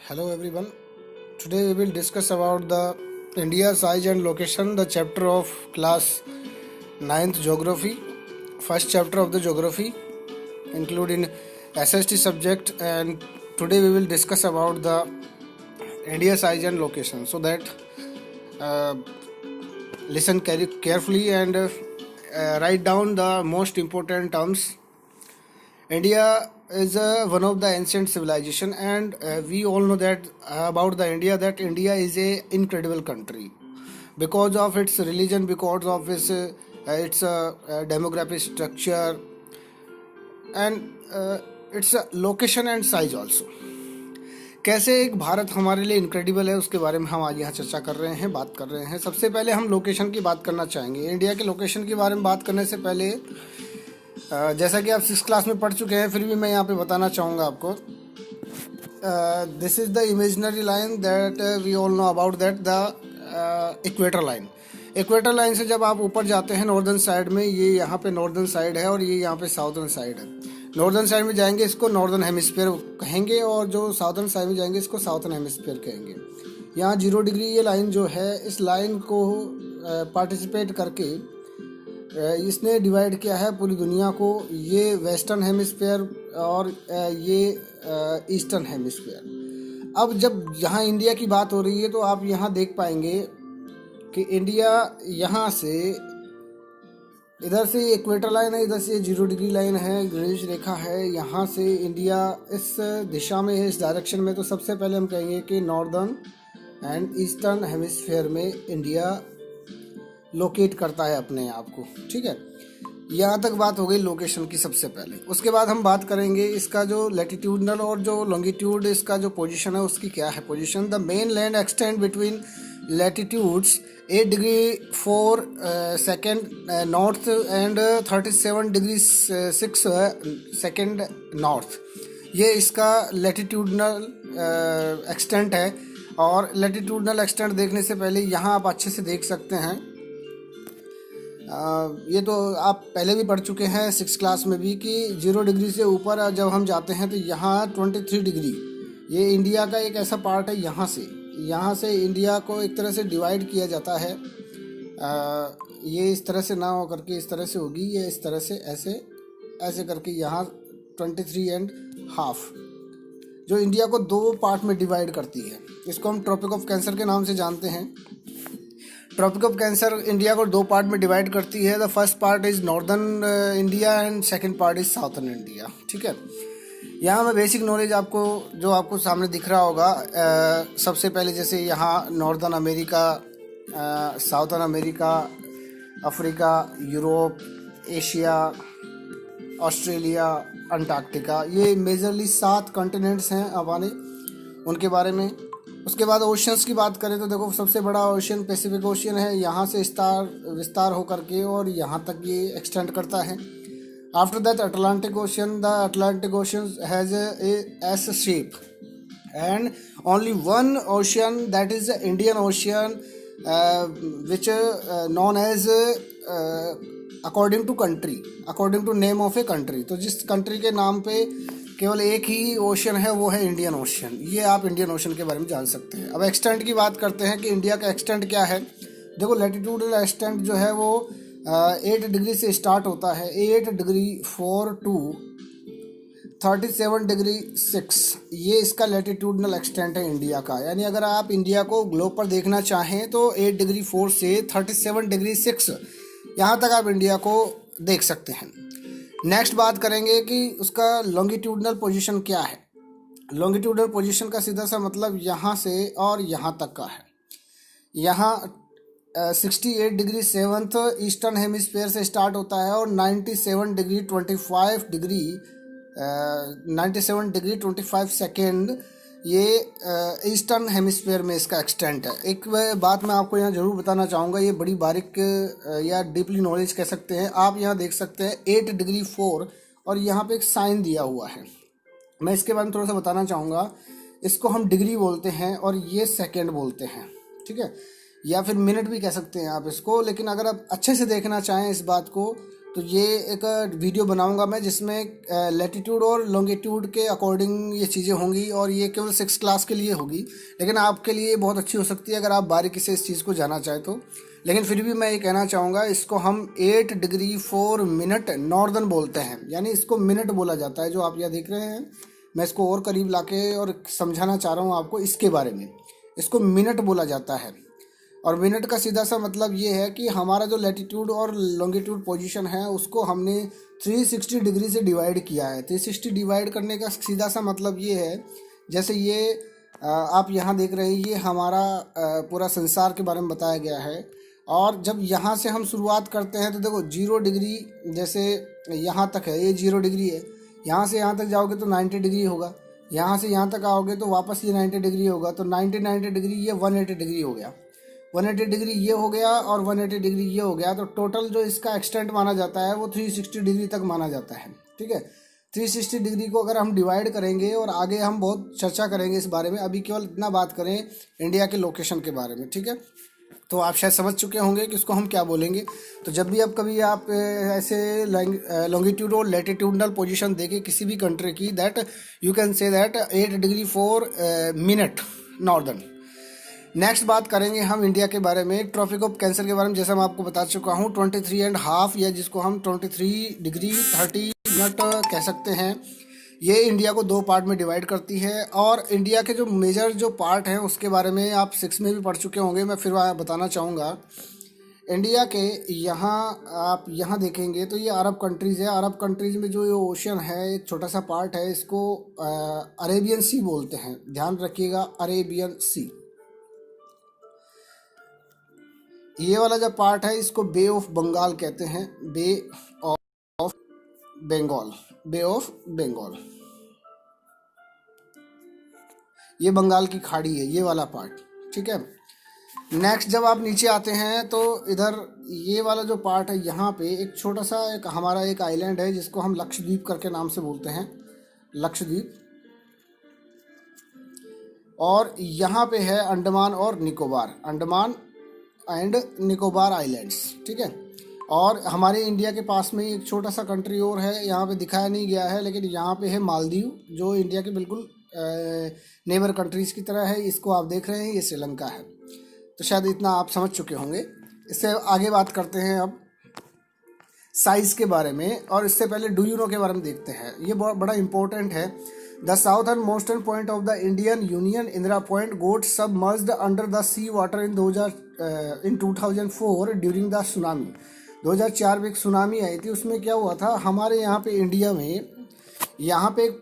Hello everyone. Today we will discuss about the India size and location, the chapter of class ninth geography, first chapter of the geography, including SST subject, and today we will discuss about the India size and location. So that uh, listen carefully and write down the most important terms. India is one of the ancient civilization, and we all know that about the India, that India is a incredible country because of its religion, because of its demographic structure, and its location and size also. कैसे एक भारत हमारे लिए incredible है, उसके बारे में हम आज यहाँ चर्चा कर रहे हैं, बात कर रहे हैं. सबसे पहले हम लोकेशन की बात करना चाहेंगे. इंडिया के लोकेशन के बारे में बात करने से पहले जैसा कि आप 6th क्लास में पढ़ चुके हैं, फिर भी मैं यहाँ पे बताना चाहूँगा आपको. This is the imaginary line that we all know about that the equator line. Equator line से जब आप ऊपर जाते हैं नॉर्दर्न साइड में, ये यहाँ पे नॉर्दर्न साइड है और ये यहाँ पे साउदर्न साइड है. नॉर्दर्न साइड में जाएंगे इसको नॉर्दर्न हेमिस्फीयर कहेंगे, और जो साउदर्न साइड में जाएंगे इसको साउथर्न हेमिस्फीयर कहेंगे. यहाँ 0 डिग्री ये लाइन जो है, इस लाइन को पार्टिसिपेट करके इसने डिवाइड किया है पूरी दुनिया को. ये वेस्टर्न हेमिस्फीयर और ये ईस्टर्न हेमिस्फीयर. अब जब यहाँ इंडिया की बात हो रही है तो आप यहाँ देख पाएंगे कि इंडिया यहाँ से, इधर से इक्वेटर लाइन है, इधर से 0 डिग्री लाइन है, ग्रीनिच रेखा है. यहाँ से इंडिया इस दिशा में है, इस डायरेक्शन में. तो सबसे पहले हम कहेंगे कि नॉर्दर्न एंड ईस्टर्न हेमिस्फीयर में इंडिया लोकेट करता है अपने आप को. ठीक है, यहाँ तक बात हो गई लोकेशन की सबसे पहले. उसके बाद हम बात करेंगे इसका जो लैटिट्यूडनल और जो लॉन्गिट्यूड, इसका जो पोजीशन है उसकी क्या है position. The main land extend between latitudes 8 degree 4 second north and 37 degree 6 second north. ये इसका लैटिट्यूडनल एक्सटेंट है. और लैटिट्यूडनल एक्सटेंट देखने से पहले यहाँ आप अच्छे से देख सकते हैं, ये तो आप पहले भी पढ़ चुके हैं 6th क्लास में भी, कि 0 डिग्री से ऊपर जब हम जाते हैं तो यहाँ 23 डिग्री, ये इंडिया का एक ऐसा पार्ट है. यहाँ से इंडिया को एक तरह से डिवाइड किया जाता है. ये इस तरह से ना हो करके इस तरह से होगी, ये इस तरह से ऐसे करके यहाँ 23.5 जो इंडिया को 2 पार्ट में डिवाइड करती है. इसको हम ट्रॉपिक ऑफ कैंसर के नाम से जानते हैं. ट्रॉपिक ऑफ कैंसर इंडिया को 2 पार्ट में डिवाइड करती है. The first part is northern India and second part is southern India. ठीक है, यहाँ मैं बेसिक नॉलेज आपको जो आपको सामने दिख रहा होगा, सबसे पहले जैसे यहाँ northern America, southern America, Africa, Europe, Asia, Australia, Antarctica, ये मेजरली 7 कॉन्टिनेंट्स हैं हमारे, उनके बारे में. उसके बाद ओशंस की बात करें तो देखो, सबसे बड़ा ओशन पैसिफिक ओशन है. यहाँ से विस्तार होकर के और यहाँ तक ये एक्सटेंड करता है. After that Atlantic ocean. The Atlantic ocean has a S shape and only one ocean, that is Indian ocean, which known as according to country, according to name of a country. तो जिस country के नाम पे केवल एक ही ocean है वो है इंडियन ओशन. ये आप इंडियन ओशन के बारे में जान सकते हैं. अब एक्सटेंट की बात करते हैं कि इंडिया का एक्सटेंट क्या है. देखो, लैटिट्यूडल एक्सटेंट जो है वो 8 डिग्री से स्टार्ट होता है. 8 डिग्री 4 to 37 डिग्री 6, ये इसका लैटिट्यूडनल एक्सटेंट है इंडिया का. यानी अगर आप इंडिया को ग्लोब पर देखना चाहें तो 8 डिग्री 4 से 37 डिग्री 6 यहाँ तक आप इंडिया को देख सकते हैं. नेक्स्ट बात करेंगे कि उसका लॉन्गिट्यूडनल पोजीशन क्या है. लॉन्गिट्यूडनल पोजीशन का सीधा सा मतलब यहाँ से और यहाँ तक का है. यहाँ 68 डिग्री 7th ईस्टर्न हेमिस्फीयर से स्टार्ट होता है और 97 डिग्री 25 सेकेंड ये ईस्टर्न हेमिस्फीयर में इसका एक्सटेंट है. एक बात मैं आपको यहाँ ज़रूर बताना चाहूँगा, ये बड़ी बारीक या डीपली नॉलेज कह सकते हैं. आप यहाँ देख सकते हैं 8 डिग्री 4 और यहाँ पे एक साइन दिया हुआ है. मैं इसके बारे में थोड़ा सा बताना चाहूँगा. इसको हम डिग्री बोलते हैं और ये सेकेंड बोलते हैं. ठीक है, या फिर मिनट भी कह सकते हैं आप इसको. लेकिन अगर आप अच्छे से देखना चाहें इस बात को तो ये एक वीडियो बनाऊंगा मैं जिसमें लैटिट्यूड और लॉन्गिट्यूड के अकॉर्डिंग ये चीज़ें होंगी, और ये केवल 6 क्लास के लिए होगी, लेकिन आपके लिए बहुत अच्छी हो सकती है अगर आप बारीकी से इस चीज़ को जानना चाहें तो। लेकिन फिर भी मैं ये कहना चाहूँगा, इसको हम 8 डिग्री 4 मिनट नॉर्दर्न बोलते हैं, यानी इसको मिनट बोला जाता है। जो आप यहाँ देख रहे हैं, मैं इसको और करीब लाके और समझाना चाह रहा हूँ आपको इसके बारे में। इसको मिनट बोला जाता है, और मिनट का सीधा सा मतलब ये है कि हमारा जो लैटिट्यूड और लॉन्गिट्यूड पोजीशन है उसको हमने 360 डिग्री से डिवाइड किया है। 360 डिवाइड करने का सीधा सा मतलब ये है, जैसे ये आप यहाँ देख रहे हैं, ये हमारा पूरा संसार के बारे में बताया गया है। और जब यहाँ से हम शुरुआत करते हैं तो देखो 0 डिग्री, जैसे यहाँ तक है ये 0 डिग्री है, यहाँ से यहाँ तक जाओगे तो 90 डिग्री होगा, यहाँ से यहाँ तक आओगे तो वापस ये 90 डिग्री होगा, तो 90 डिग्री ये 180 डिग्री हो गया, 180 डिग्री ये हो गया और 180 डिग्री ये हो गया। तो टोटल जो इसका एक्सटेंट माना जाता है वो 360 डिग्री तक माना जाता है। ठीक है, 360 डिग्री को अगर हम डिवाइड करेंगे, और आगे हम बहुत चर्चा करेंगे इस बारे में, अभी केवल इतना बात करें इंडिया के लोकेशन के बारे में। ठीक है, तो आप शायद समझ चुके होंगे कि इसको हम क्या बोलेंगे। तो जब भी कभी आप ऐसे लॉन्गिट्यूड और लैटिट्यूडनल पोजीशन देखें किसी भी कंट्री की, that you can say that 8 degree 4 minute northern. Next बात करेंगे हम इंडिया के बारे में, ट्रॉपिक ऑफ कैंसर के बारे में। जैसा मैं आपको बता चुका हूँ 23.5, या जिसको हम 23 डिग्री 30 मिनट कह सकते हैं, ये इंडिया को 2 पार्ट में डिवाइड करती है। और इंडिया के जो मेजर जो पार्ट हैं उसके बारे में आप 6 में भी पढ़ चुके होंगे, मैं फिर बताना चाहूँगा। इंडिया के यहाँ आप यहाँ देखेंगे तो ये अरब कंट्रीज़ है। अरब कंट्रीज़ में जो ये ओशन है एक छोटा सा पार्ट है, इसको अरेबियन सी बोलते हैं, ध्यान रखिएगा, अरेबियन सी। ये वाला जो पार्ट है इसको बे ऑफ बंगाल कहते हैं, bay of Bengal, bay of Bengal, ये बंगाल की खाड़ी है ये वाला पार्ट। ठीक है, नेक्स्ट जब आप नीचे आते हैं तो इधर ये वाला जो पार्ट है, यहाँ पे एक छोटा सा एक हमारा एक आइलैंड है जिसको हम लक्षद्वीप करके नाम से बोलते हैं, लक्षद्वीप। और यहाँ पे है अंडमान और निकोबार, अंडमान एंड निकोबार आइलैंड्स। ठीक है, और हमारे इंडिया के पास में एक छोटा सा कंट्री और है, यहाँ पे दिखाया नहीं गया है, लेकिन यहाँ पे है मालदीव, जो इंडिया के बिल्कुल नेबर कंट्रीज़ की तरह है। इसको आप देख रहे हैं, ये श्रीलंका है। तो शायद इतना आप समझ चुके होंगे। इससे आगे बात करते हैं अब साइज़ के बारे में, और इससे पहले डू यू नो के बारे में देखते हैं, ये बहुत बड़ा इंपॉर्टेंट है। The southernmost point of the Indian union Indira point got submerged under the sea water in 2004 during the tsunami. 2004 में एक सुनामी आई थी, उसमें क्या हुआ था हमारे यहाँ पे इंडिया में, यहाँ पे एक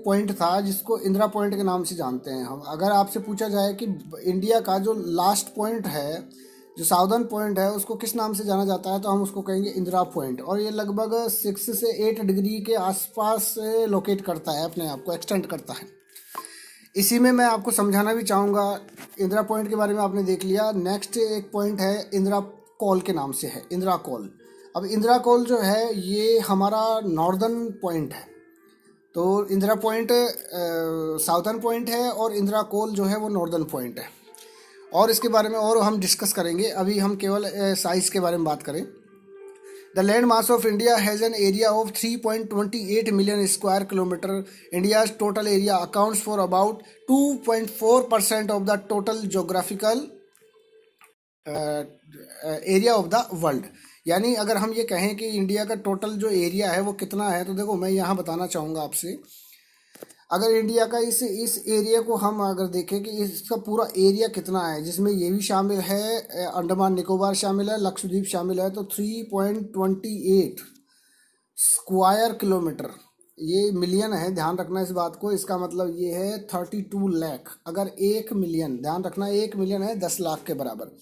पॉइंट था जिसको इंदिरा पॉइंट के नाम से जानते हैं हम। अगर आपसे पूछा जाए कि इंडिया का जो लास्ट पॉइंट है, जो साउदर्न पॉइंट है, उसको किस नाम से जाना जाता है, तो हम उसको कहेंगे इंदिरा पॉइंट। और ये लगभग 6 से 8 डिग्री के आसपास लोकेट करता है, अपने आप को एक्सटेंड करता है। इसी में मैं आपको समझाना भी चाहूँगा। इंदिरा पॉइंट के बारे में आपने देख लिया। नेक्स्ट एक पॉइंट है इंदिरा कॉल के नाम से है, इंदिरा कॉल। अब इंदिरा कॉल जो है ये हमारा नॉर्दर्न पॉइंट है। तो इंदिरा पॉइंट साउदर्न पॉइंट है और इंदिरा कॉल जो है वो नॉर्दर्न पॉइंट है। और इसके बारे में और हम डिस्कस करेंगे, अभी हम केवल साइज़ के बारे में बात करें। The land mass of India has an area of 3.28 million square kilometre. India's total area accounts for about 2.4% of the total geographical area of the world. यानी अगर हम ये कहें कि इंडिया का टोटल जो एरिया है वो कितना है, तो देखो मैं यहाँ बताना चाहूँगा आपसे। अगर इंडिया का इस एरिया को हम अगर देखें कि इसका पूरा एरिया कितना है, जिसमें ये भी शामिल है, अंडमान निकोबार शामिल है, लक्षद्वीप शामिल है, तो 3.28 स्क्वायर किलोमीटर, ये मिलियन है, ध्यान रखना इस बात को। इसका मतलब ये है 32 लाख। अगर 1 मिलियन, ध्यान रखना 1 मिलियन है 10 लाख के बराबर।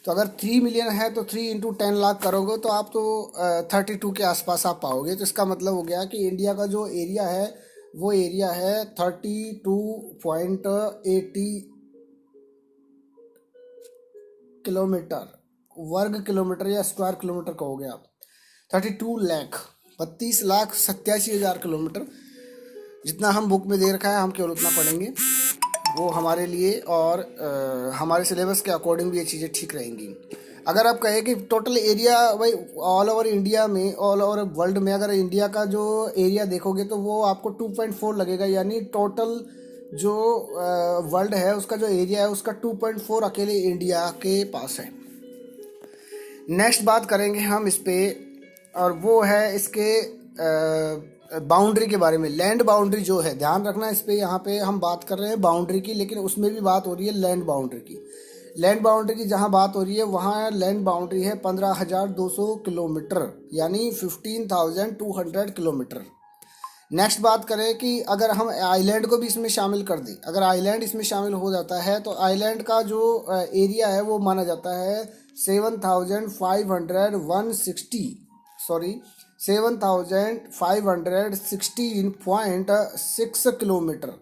तो अगर 3 मिलियन है तो 3 इंटू 10 लाख करोगे तो आप तो 32 के आसपास आप पाओगे। तो इसका मतलब हो गया कि इंडिया का जो एरिया है वो एरिया है 32.80 किलोमीटर, वर्ग किलोमीटर या स्क्वायर किलोमीटर कहोगे आप। 32 लाख, 32,87,000 किलोमीटर, जितना हम बुक में दे रखा है हम केवल उतना पढ़ेंगे, वो हमारे लिए और हमारे सिलेबस के अकॉर्डिंग भी ये चीज़ें ठीक रहेंगी। अगर आप कहें कि टोटल एरिया भाई ऑल ओवर इंडिया में, ऑल ओवर वर्ल्ड में अगर इंडिया का जो एरिया देखोगे तो वो आपको 2.4 लगेगा, यानी टोटल जो वर्ल्ड है उसका जो एरिया है उसका 2.4 अकेले इंडिया के पास है। नेक्स्ट बात करेंगे हम इस पे, और वो है इसके बाउंड्री के बारे में। लैंड बाउंड्री जो है, ध्यान रखना इस पे, यहाँ पे हम बात कर रहे हैं बाउंड्री की, लेकिन उसमें भी बात हो रही है लैंड बाउंड्री की। लैंड बाउंड्री की जहाँ बात हो रही है वहाँ लैंड बाउंड्री है 15,200 किलोमीटर, यानी 15,200 किलोमीटर। नेक्स्ट बात करें कि अगर हम आइलैंड को भी इसमें शामिल कर दें, अगर आइलैंड इसमें शामिल हो जाता है तो आइलैंड का जो एरिया है वो माना जाता है 7,516.6 किलोमीटर।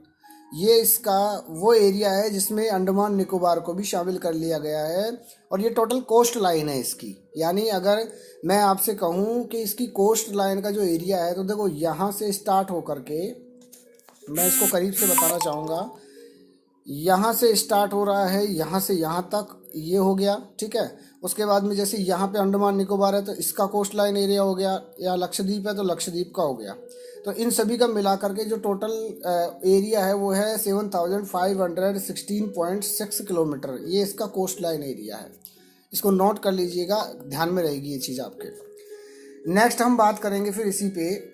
ये इसका वो एरिया है जिसमें अंडमान निकोबार को भी शामिल कर लिया गया है, और ये टोटल कोस्ट लाइन है इसकी। यानी अगर मैं आपसे कहूँ कि इसकी कोस्ट लाइन का जो एरिया है, तो देखो यहाँ से स्टार्ट होकर के, मैं इसको करीब से बताना चाहूँगा, यहाँ से स्टार्ट हो रहा है, यहाँ से यहाँ तक ये हो गया, ठीक है। उसके बाद में जैसे यहाँ पे अंडमान निकोबार है तो इसका कोस्ट लाइन एरिया हो गया, या लक्षद्वीप है तो लक्षद्वीप का हो गया। तो इन सभी का मिला करके जो टोटल एरिया है वो है 7,516.6 किलोमीटर। ये इसका कोस्ट लाइन एरिया है, इसको नोट कर लीजिएगा, ध्यान में रहेगी ये चीज़ आपके। नेक्स्ट हम बात करेंगे फिर इसी पे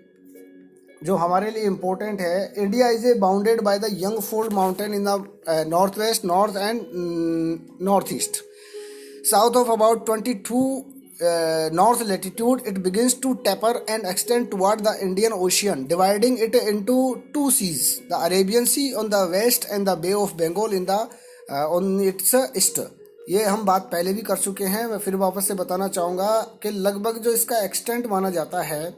जो हमारे लिए इम्पोर्टेंट है। India is a bounded by the young fold mountain in the north west, north and north east. South of about 22 north latitude, it begins to taper and extend toward the Indian Ocean, dividing it into two seas: the Arabian Sea on the west and the Bay of Bengal in the on its east. ये हम बात पहले भी कर चुके हैं, मैं फिर वापस से बताना चाहूँगा कि लगभग जो इसका एक्सटेंट माना जाता है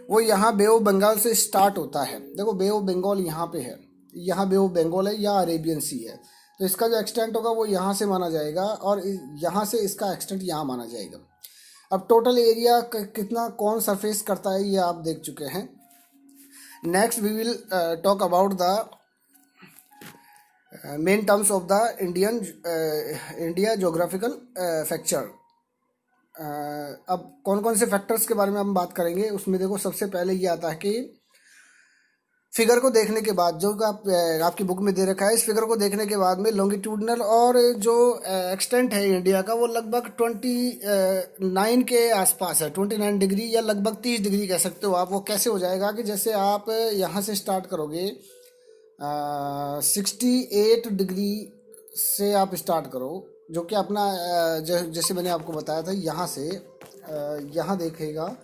वो यहाँ बे ऑफ बंगाल से स्टार्ट होता है। देखो बे ऑफ बंगाल यहाँ पे है, यहाँ बे ऑफ बंगाल है या अरेबियन सी है, तो इसका जो एक्सटेंट होगा वो यहाँ से माना जाएगा, और यहाँ से इसका एक्सटेंट यहाँ माना जाएगा। अब टोटल एरिया कितना कौन सरफेस करता है ये आप देख चुके हैं। Next we will talk about the main terms of the India geographical feature. अब कौन कौन से फैक्टर्स के बारे में हम बात करेंगे, उसमें देखो सबसे पहले ये आता है कि फिगर को देखने के बाद, जो आपकी बुक में दे रखा है, इस फिगर को देखने के बाद में लॉन्गिट्यूडनल और जो एक्सटेंट है इंडिया का वो लगभग 29 के आसपास है, 29 डिग्री या लगभग 30 डिग्री कह सकते हो आप। वो कैसे हो जाएगा कि जैसे आप यहाँ से स्टार्ट करोगे 68 डिग्री से आप स्टार्ट करो, जो कि अपना जैसे मैंने आपको बताया था, यहाँ से यहाँ देखेगा,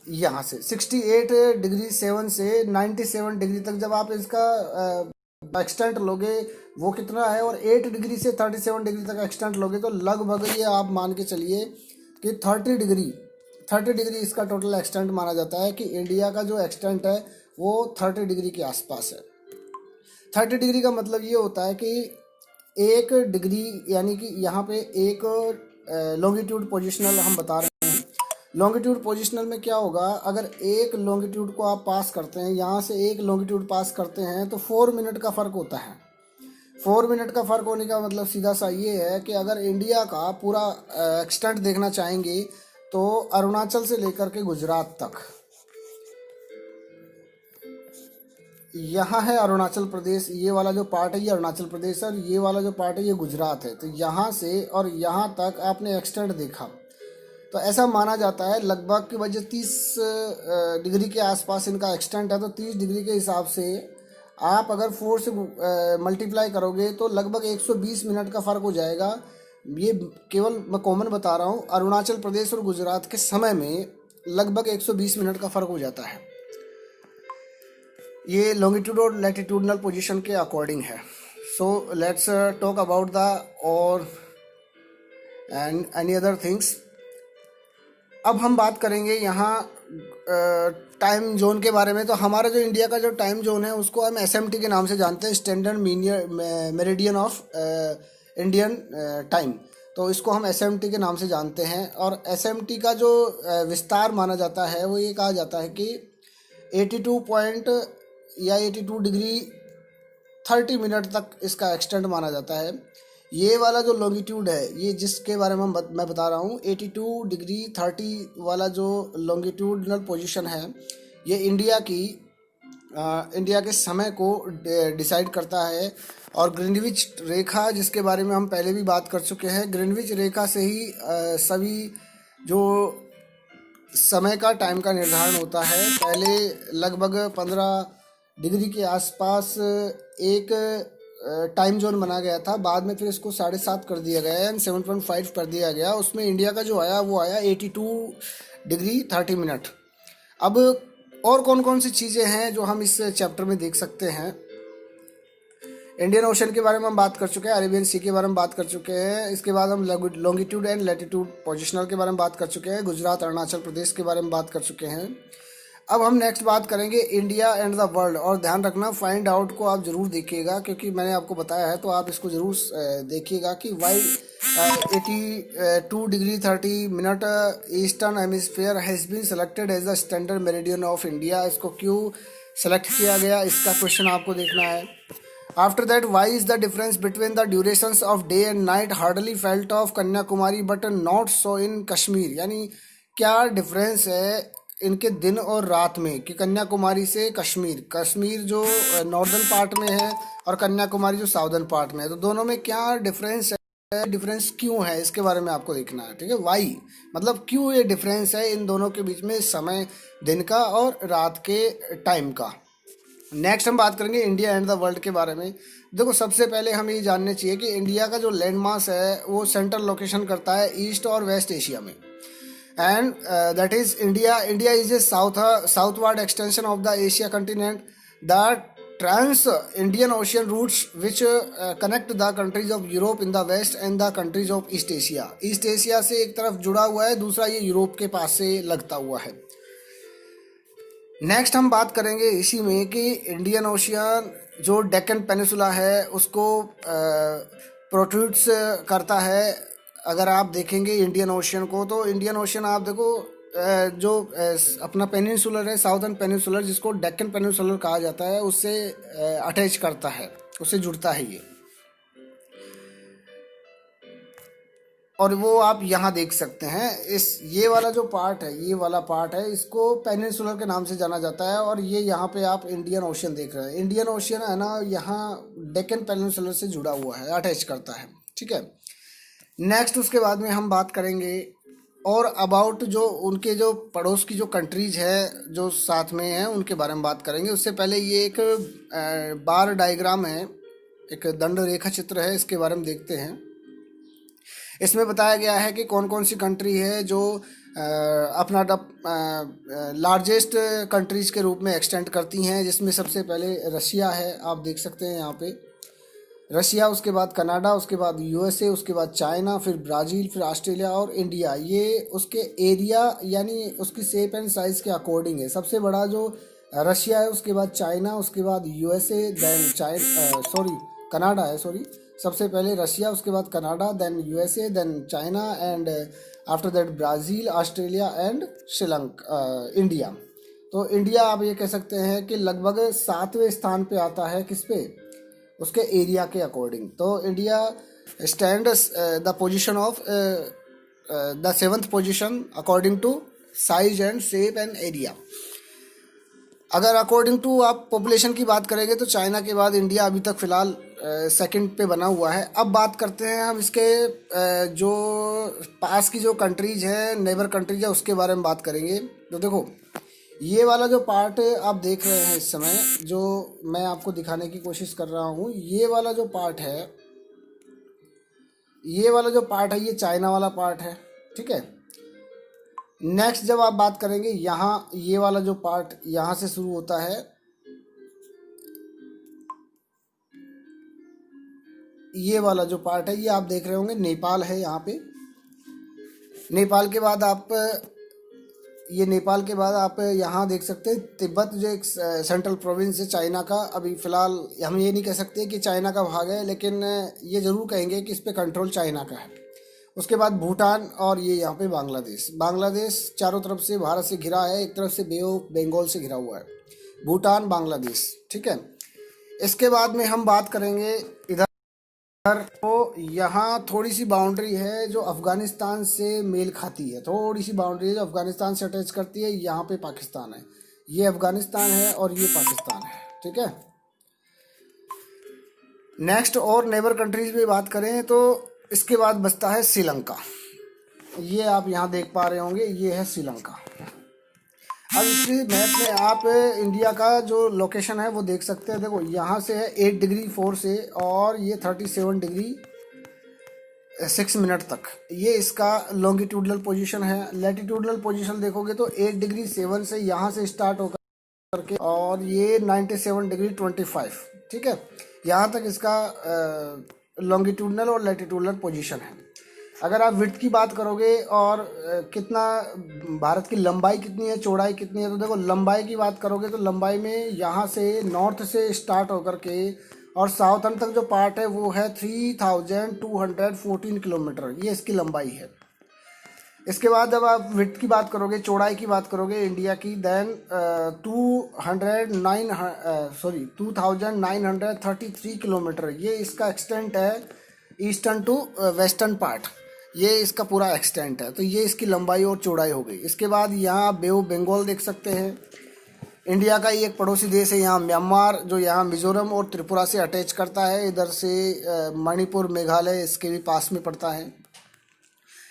यहाँ से 68 डिग्री 7 से 97 डिग्री तक जब आप इसका एक्सटेंट लोगे वो कितना है, और 8 डिग्री से 37 डिग्री तक एक्सटेंट लोगे तो लगभग ये आप मान के चलिए कि 30 डिग्री इसका टोटल एक्सटेंट माना जाता है, कि इंडिया का जो एक्सटेंट है वो 30 डिग्री के आसपास है। 30 डिग्री का मतलब ये होता है कि 1 डिग्री, यानी कि यहाँ पे एक लॉन्गिट्यूड पोजिशनल हम बता रहे हैं। लॉन्गिट्यूड पोजिशनल में क्या होगा, अगर एक लॉन्गिट्यूड को आप पास करते हैं, यहाँ से एक लॉन्गिट्यूड पास करते हैं तो 4 मिनट का फ़र्क होता है। 4 मिनट का फ़र्क होने का मतलब सीधा सा ये है कि अगर इंडिया का पूरा एक्सटेंट देखना चाहेंगे तो अरुणाचल से लेकर के गुजरात तक, यहाँ है अरुणाचल प्रदेश, ये वाला जो पार्ट है ये अरुणाचल प्रदेश है, और ये वाला जो पार्ट है ये गुजरात है। तो यहाँ से और यहाँ तक आपने एक्सटेंट देखा, तो ऐसा माना जाता है लगभग की वजह 30 डिग्री के आसपास इनका एक्सटेंट है। तो 30 डिग्री के हिसाब से आप अगर 4 से मल्टीप्लाई करोगे तो लगभग 120 मिनट का फ़र्क हो जाएगा। ये केवल मैं कॉमन बता रहा हूँ, अरुणाचल प्रदेश और गुजरात के समय में लगभग 120 मिनट का फ़र्क हो जाता है। ये लॉन्गिट्यूड और लैटिट्यूडनल पोजीशन के अकॉर्डिंग है। So let's talk about the और एंड एनी अदर थिंग्स। अब हम बात करेंगे यहाँ टाइम जोन के बारे में। तो हमारा जो इंडिया का जो टाइम जोन है उसको हम एसएमटी के नाम से जानते हैं, standard meridian of Indian time. तो इसको हम एसएमटी के नाम से जानते हैं, और एसएमटी का जो विस्तार माना जाता है वो ये कहा जाता है कि 82 डिग्री 30 मिनट तक इसका एक्सटेंड माना जाता है। ये वाला जो लॉन्गिट्यूड है, ये जिसके बारे में मैं बता रहा हूँ, 82°30 वाला जो लॉन्गिट्यूडनल पोजीशन है, ये इंडिया के समय को डिसाइड करता है। और ग्रीनविच रेखा, जिसके बारे में हम पहले भी बात कर चुके हैं, ग्रीनविच रेखा से ही सभी जो समय का, टाइम का निर्धारण होता है। पहले लगभग 15 डिग्री के आसपास एक टाइम जोन बना गया था, बाद में फिर इसको 7.5 कर दिया गया एंड 7.5 कर दिया गया। उसमें इंडिया का जो आया वो आया 82°30। अब और कौन कौन सी चीज़ें हैं जो हम इस चैप्टर में देख सकते हैं। इंडियन ओशन के बारे में हम बात कर चुके हैं, अरेबियन सी के बारे में बात कर चुके हैं। इसके बाद हम लॉन्गिट्यूड एंड लैटिट्यूड पोजिशनल के बारे में बात कर चुके हैं। गुजरात, अरुणाचल प्रदेश के बारे में बात कर चुके हैं। अब हम नेक्स्ट बात करेंगे इंडिया एंड द वर्ल्ड। और ध्यान रखना, फाइंड आउट को आप जरूर देखिएगा, क्योंकि मैंने आपको बताया है तो आप इसको जरूर देखिएगा कि why 82°30 eastern hemisphere has been selected as the standard meridian of India. इसको क्यों सेलेक्ट किया गया, इसका क्वेश्चन आपको देखना है। After that, why is the difference between the durations of day and night hardly felt of Kanyakumari but not so in Kashmir. यानी क्या डिफरेंस है इनके दिन और रात में, कि कन्याकुमारी से कश्मीर जो नॉर्दर्न पार्ट में है और कन्याकुमारी जो साउदर्न पार्ट में है, तो दोनों में क्या डिफरेंस है, डिफरेंस क्यों है, इसके बारे में आपको देखना है। ठीक है, वाई मतलब क्यों ये डिफरेंस है इन दोनों के बीच में, समय दिन का और रात के टाइम का। नेक्स्ट हम बात करेंगे इंडिया एंड द वर्ल्ड के बारे में। देखो, सबसे पहले हमें ये जानना चाहिए कि इंडिया का जो लैंड मास है वो सेंट्रल लोकेशन करता है ईस्ट और वेस्ट एशिया में। And that is India is a southward extension of the Asia continent. The trans Indian ocean routes which connect the countries of Europe in the west and the countries of East Asia. East Asia से एक तरफ जुड़ा हुआ है, दूसरा ये Europe के पास से लगता हुआ है। नेक्स्ट हम बात करेंगे इसी में कि इंडियन ओशियन जो डेक्कन पेनिसुला है उसको प्रोट्रूड्स करता है। अगर आप देखेंगे इंडियन ओशियन को, तो इंडियन ओशियन आप देखो जो अपना पेनिनसुलर है, साउदर्न पेनिनसुलर, जिसको डेक्कन पेनिनसुलर कहा जाता है, उससे अटैच करता है, उससे जुड़ता है ये। और वो आप यहाँ देख सकते हैं, ये वाला जो पार्ट है, ये वाला पार्ट है, इसको पेनिनसुलर के नाम से जाना जाता है। और ये यहाँ पे आप इंडियन ओशियन देख रहे हैं। इंडियन ओशियन है ना, यहाँ डेक्कन पेनिनसुलर से जुड़ा हुआ है, अटैच करता है। ठीक है, नेक्स्ट उसके बाद में हम बात करेंगे और अबाउट जो उनके जो पड़ोस की जो कंट्रीज है जो साथ में हैं, उनके बारे में बात करेंगे। उससे पहले ये एक बार डायग्राम है, एक दंड रेखा चित्र है, इसके बारे में देखते हैं। इसमें बताया गया है कि कौन कौन सी कंट्री है जो अपना लार्जेस्ट कंट्रीज के रूप में एक्सटेंड करती हैं, जिसमें सबसे पहले रशिया है, आप देख सकते हैं यहाँ पे रशिया, उसके बाद कनाडा, उसके बाद यूएसए, उसके बाद चाइना, फिर ब्राज़ील, फिर ऑस्ट्रेलिया और इंडिया। ये उसके एरिया यानी उसकी शेप एंड साइज़ के अकॉर्डिंग है। सबसे बड़ा जो रशिया है, उसके बाद चाइना, उसके बाद यूएसए, देन कनाडा है, सबसे पहले रशिया, उसके बाद Canada, then USA, then China and after that Brazil, Australia and Sri Lanka, India. तो इंडिया आप ये कह सकते हैं कि लगभग 7वें स्थान पे आता है, किस पे, उसके एरिया के अकॉर्डिंग। तो India stand the position of the 7th position according to size and shape and area. अगर अकॉर्डिंग टू आप पॉपुलेशन की बात करेंगे तो चाइना के बाद इंडिया अभी तक फ़िलहाल सेकंड पे बना हुआ है। अब बात करते हैं हम इसके जो पास की जो कंट्रीज है, नेबर कंट्रीज है, उसके बारे में बात करेंगे। तो देखो, ये वाला जो पार्ट आप देख रहे हैं इस समय, जो मैं आपको दिखाने की कोशिश कर रहा हूँ, ये वाला जो पार्ट है, ये चाइना वाला पार्ट है। ठीक है, नेक्स्ट जब आप बात करेंगे, यहाँ ये वाला जो पार्ट यहाँ से शुरू होता है, ये वाला जो पार्ट है, ये आप देख रहे होंगे नेपाल है यहाँ पे। नेपाल के बाद आप यहाँ देख सकते हैं तिब्बत, जो एक सेंट्रल प्रोविंस है चाइना का। अभी फ़िलहाल हम ये नहीं कह सकते कि चाइना का भाग है, लेकिन ये ज़रूर कहेंगे कि इस पे कंट्रोल चाइना का है। उसके बाद भूटान और ये यहाँ पे बांग्लादेश चारों तरफ से भारत से घिरा है, एक तरफ से बे ऑफ बंगाल से घिरा हुआ है, भूटान, बांग्लादेश। ठीक है, इसके बाद में हम बात करेंगे इधर तो यहाँ थोड़ी सी बाउंड्री है जो अफगानिस्तान से मेल खाती है, थोड़ी सी बाउंड्री है जो अफगानिस्तान से अटैच करती है। यहाँ पे पाकिस्तान है, ये अफगानिस्तान है और ये पाकिस्तान है, ठीक है। नेक्स्ट और नेबर कंट्रीज में बात करें तो इसके बाद बचता है श्रीलंका। ये आप यहाँ देख पा रहे होंगे, ये है श्रीलंका। अब इसी मैप में आप इंडिया का जो लोकेशन है वो देख सकते हैं। देखो यहाँ से है 8 डिग्री 4 से और ये 37 डिग्री 6 मिनट तक, ये इसका लॉन्गिट्यूडनल पोजीशन है। लैटिट्यूडनल पोजीशन देखोगे तो 8 डिग्री 7 से यहाँ से स्टार्ट होकर करके और ये 97 डिग्री 25, ठीक है। यहाँ तक इसका लॉन्गिट्यूडनल और लैटिट्यूडनल पोजीशन है। अगर आप विड्थ की बात करोगे और कितना भारत की लंबाई कितनी है, चौड़ाई कितनी है, तो देखो लंबाई की बात करोगे तो लंबाई में यहाँ से नॉर्थ से स्टार्ट होकर के और साउथर्न तक जो पार्ट है वो है 3214 किलोमीटर, ये इसकी लंबाई है। इसके बाद जब आप विड्थ की बात करोगे, चौड़ाई की बात करोगे इंडिया की, देन 2933 किलोमीटर, ये इसका एक्सटेंट है ईस्टर्न टू वेस्टर्न पार्ट, ये इसका पूरा एक्सटेंट है। तो ये इसकी लंबाई और चौड़ाई हो गई। इसके बाद यहाँ बे ऑफ बंगाल देख सकते हैं। इंडिया का ही एक पड़ोसी देश है यहाँ म्यांमार, जो यहाँ मिजोरम और त्रिपुरा से अटैच करता है। इधर से मणिपुर, मेघालय इसके भी पास में पड़ता है।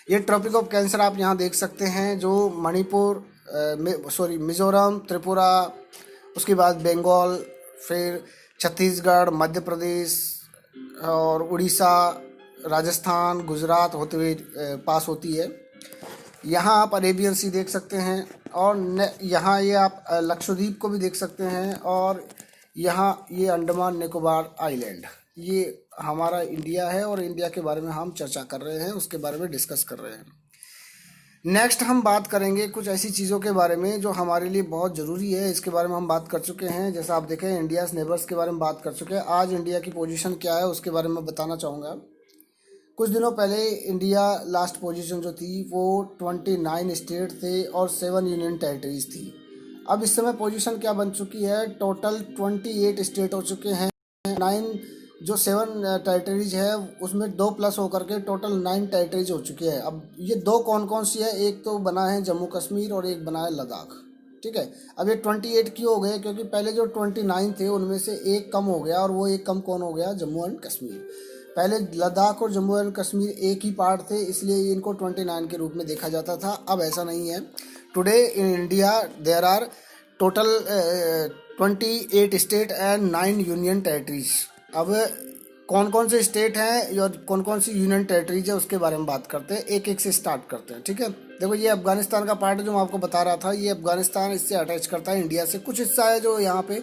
ये ट्रॉपिक ऑफ कैंसर आप यहाँ देख सकते हैं, जो मणिपुर मिजोरम, त्रिपुरा, उसके बाद बंगाल, फिर छत्तीसगढ़, मध्य प्रदेश और उड़ीसा, राजस्थान, गुजरात होते हुए पास होती है। यहाँ आप अरेबियन सी देख सकते हैं और यहाँ ये आप लक्षद्वीप को भी देख सकते हैं और यहाँ ये अंडमान निकोबार आइलैंड, ये हमारा इंडिया है और इंडिया के बारे में हम चर्चा कर रहे हैं, उसके बारे में डिस्कस कर रहे हैं। नेक्स्ट हम बात करेंगे कुछ ऐसी चीज़ों के बारे में जो हमारे लिए बहुत ज़रूरी है। इसके बारे में हम बात कर चुके हैं, जैसा आप देखें इंडियाज़ नेबर्स के बारे में बात कर चुके हैं। आज इंडिया की पोजीशन क्या है उसके बारे में बताना चाहूँगा। कुछ दिनों पहले इंडिया लास्ट पोजीशन जो थी वो 29 स्टेट थे और 7 यूनियन टेरिटरीज थी। अब इस समय पोजीशन क्या बन चुकी है, टोटल 28 स्टेट हो चुके हैं। 9 जो 7 टेरिटरीज है उसमें 2 प्लस होकर के टोटल 9 टेरिटरीज हो चुकी है। अब ये 2 कौन कौन सी है, एक तो बना है जम्मू कश्मीर और एक बना है लद्दाख, ठीक है। अब ये 28 क्यों हो गए, क्योंकि पहले जो 29 थे उनमें से एक कम हो गया और वो एक कम कौन हो गया, जम्मू एंड कश्मीर। पहले लद्दाख और जम्मू एंड कश्मीर एक ही पार्ट थे, इसलिए इनको 29 के रूप में देखा जाता था। अब ऐसा नहीं है। Today in India there are total 28 state and 9 union territories. अब कौन कौन से स्टेट हैं और कौन कौन सी यूनियन टेरिटरीज है उसके बारे में बात करते हैं, एक एक से स्टार्ट करते हैं, ठीक है। देखो ये अफगानिस्तान का पार्ट है जो मैं आपको बता रहा था, ये अफगानिस्तान इससे अटैच करता है इंडिया से, कुछ हिस्सा है जो यहाँ पे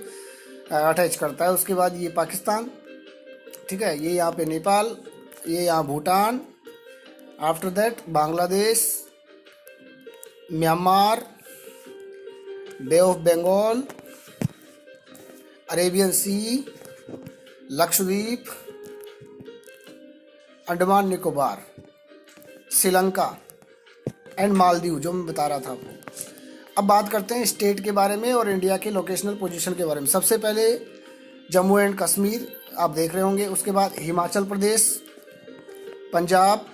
अटैच करता है। उसके बाद ये पाकिस्तान, ठीक है, ये यहाँ पे नेपाल, ये यहाँ Bhutan, after that Bangladesh, Myanmar, bay of Bengal, Arabian sea, Lakshadweep, Andaman Nicobar, Sri Lanka and Maldives, जो मैं बता रहा था आपको। अब बात करते हैं स्टेट के बारे में और इंडिया के लोकेशनल पोजीशन के बारे में। सबसे पहले जम्मू एंड कश्मीर आप देख रहे होंगे, उसके बाद हिमाचल प्रदेश, पंजाब,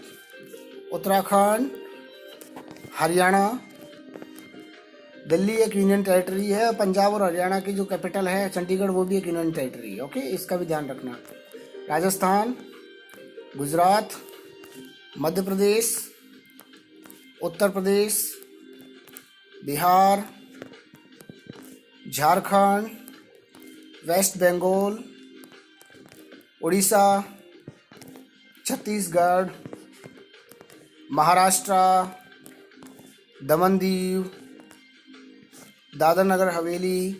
उत्तराखंड, हरियाणा, दिल्ली एक यूनियन टेरिटरी है। पंजाब और हरियाणा की जो कैपिटल है चंडीगढ़, वो भी एक यूनियन टेरिटरी है, ओके, इसका भी ध्यान रखना। राजस्थान, गुजरात, मध्य प्रदेश, उत्तर प्रदेश, बिहार, झारखंड, वेस्ट बंगाल, उड़ीसा, छत्तीसगढ़, महाराष्ट्र, दमन दीव, दादर नगर हवेली,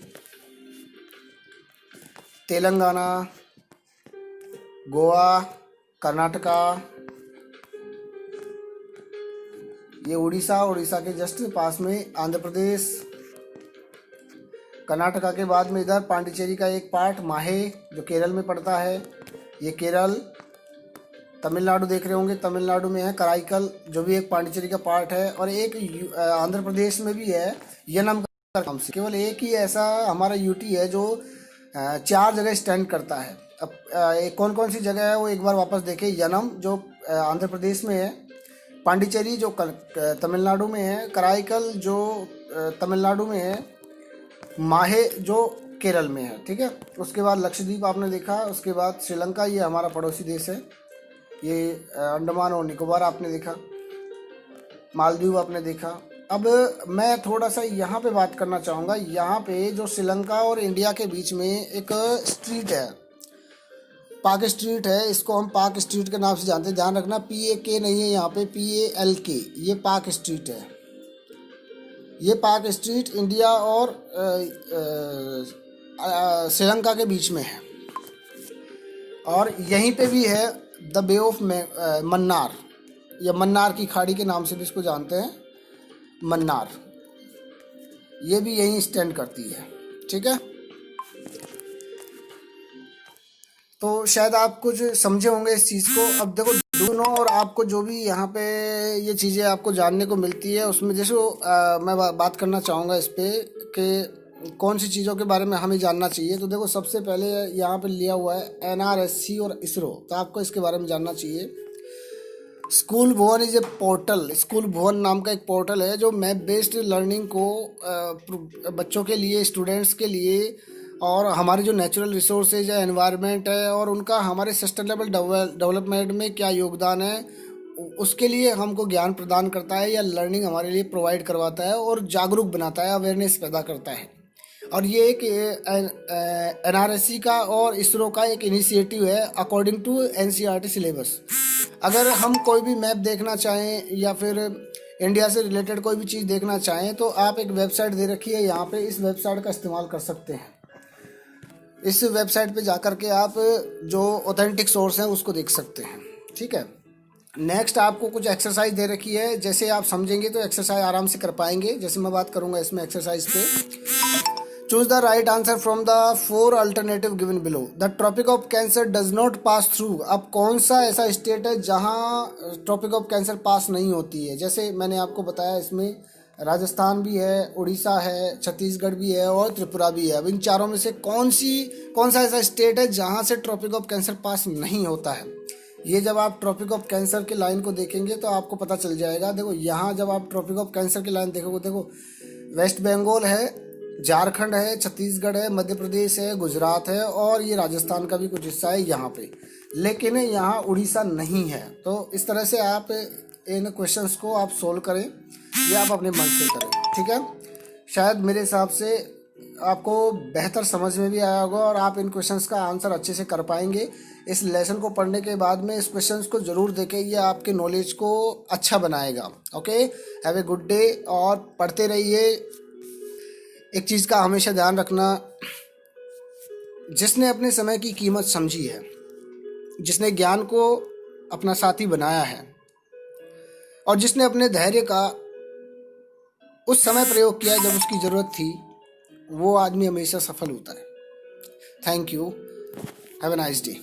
तेलंगाना, गोवा, कर्नाटका, ये उड़ीसा, उड़ीसा के जस्ट पास में आंध्र प्रदेश, कर्नाटका के बाद में इधर पांडिचेरी का एक पार्ट माहे जो केरल में पड़ता है, ये केरल। तमिलनाडु देख रहे होंगे, तमिलनाडु में है कराईकल, जो भी एक पांडिचेरी का पार्ट है। और एक आंध्र प्रदेश में भी है यनम का नाम से। केवल एक ही ऐसा हमारा यूटी है जो 4 जगह स्टैंड करता है। कौन कौन सी जगह है वो एक बार वापस देखें। यनम जो आंध्र प्रदेश में है, पांडिचेरी जो तमिलनाडु में है, कराईकल जो तमिलनाडु में है, माहे जो केरल में है, ठीक है। उसके बाद लक्षद्वीप आपने देखा, उसके बाद श्रीलंका, ये हमारा पड़ोसी देश है, ये अंडमान और निकोबार आपने देखा, मालदीव आपने देखा। अब मैं थोड़ा सा यहाँ पे बात करना चाहूँगा। यहाँ पे जो श्रीलंका और इंडिया के बीच में एक स्ट्रीट है, पाक स्ट्रीट है, इसको हम पाक स्ट्रीट के नाम से जानते हैं। ध्यान रखना PAK नहीं है, यहाँ पे PALK, ये पाक स्ट्रीट है। ये पाक स्ट्रीट इंडिया और श्रीलंका के बीच में है। और यहीं पे भी है द बे ऑफ मन्नार, या मन्नार की खाड़ी के नाम से भी इसको जानते हैं, मन्नार, ये भी यहीं स्टैंड करती है, ठीक है। तो शायद आप कुछ समझे होंगे इस चीज़ को। अब देखो डू नो, और आपको जो भी यहाँ पे ये चीज़ें आपको जानने को मिलती है उसमें जैसे मैं बात करना चाहूँगा इस पे कि कौन सी चीज़ों के बारे में हमें जानना चाहिए। तो देखो सबसे पहले यहाँ पे लिया हुआ है NRSC और इसरो, तो आपको इसके बारे में जानना चाहिए। School Bhuvan is a portal, school Bhuvan नाम का एक पोर्टल है जो मैप बेस्ड लर्निंग को बच्चों के लिए, स्टूडेंट्स के लिए, और हमारे जो नेचुरल रिसोर्सेज है, एनवायरनमेंट है, और उनका हमारे सस्टेनेबल डेवलपमेंट में क्या योगदान है, उसके लिए हमको ज्ञान प्रदान करता है, या लर्निंग हमारे लिए प्रोवाइड करवाता है और जागरूक बनाता है, अवेयरनेस पैदा करता है। और ये एक NRSC का और इसरो का एक इनिशिएटिव है अकॉर्डिंग टू NCERT सिलेबस। अगर हम कोई भी मैप देखना चाहें या फिर इंडिया से रिलेटेड कोई भी चीज़ देखना चाहें तो आप एक वेबसाइट दे रखी है यहाँ पे, इस वेबसाइट का इस्तेमाल कर सकते हैं। इस वेबसाइट पे जाकर के आप जो ऑथेंटिक सोर्स हैं उसको देख सकते हैं, ठीक है। नेक्स्ट आपको कुछ एक्सरसाइज दे रखी है, जैसे आप समझेंगे तो एक्सरसाइज आराम से कर पाएंगे। जैसे मैं बात करूंगा इसमें एक्सरसाइज पे, choose the right answer from the 4 alternative given below. The tropic of cancer does not pass through. अब कौन सा ऐसा स्टेट है जहां ट्रॉपिक ऑफ कैंसर पास नहीं होती है? जैसे मैंने आपको बताया इसमें राजस्थान भी है, उड़ीसा है, छत्तीसगढ़ भी है और त्रिपुरा भी है। अब इन चारों में से कौन सा ऐसा स्टेट है जहां से ट्रॉपिक ऑफ कैंसर पास नहीं होता है? ये जब आप ट्रॉपिक ऑफ कैंसर की लाइन को देखेंगे तो आपको पता चल जाएगा। देखो यहाँ जब आप ट्रॉपिक ऑफ कैंसर की लाइन देखोगे, देखो वेस्ट बंगाल है, झारखंड है, छत्तीसगढ़ है, मध्य प्रदेश है, गुजरात है, और ये राजस्थान का भी कुछ हिस्सा है यहाँ पे, लेकिन यहाँ उड़ीसा नहीं है। तो इस तरह से आप इन क्वेश्चंस को आप सोल्व करें या आप अपने मन से करें, ठीक है। शायद मेरे हिसाब से आपको बेहतर समझ में भी आया होगा और आप इन क्वेश्चंस का आंसर अच्छे से कर पाएंगे। इस लेसन को पढ़ने के बाद में इस क्वेश्चंस को ज़रूर देखें, ये आपके नॉलेज को अच्छा बनाएगा। Okay, have a good day और पढ़ते रहिए। एक चीज़ का हमेशा ध्यान रखना, जिसने अपने समय की कीमत समझी है, जिसने ज्ञान को अपना साथी बनाया है और जिसने अपने धैर्य का उस समय प्रयोग किया जब उसकी ज़रूरत थी, वो आदमी हमेशा सफल होता है। Thank you, have a nice day.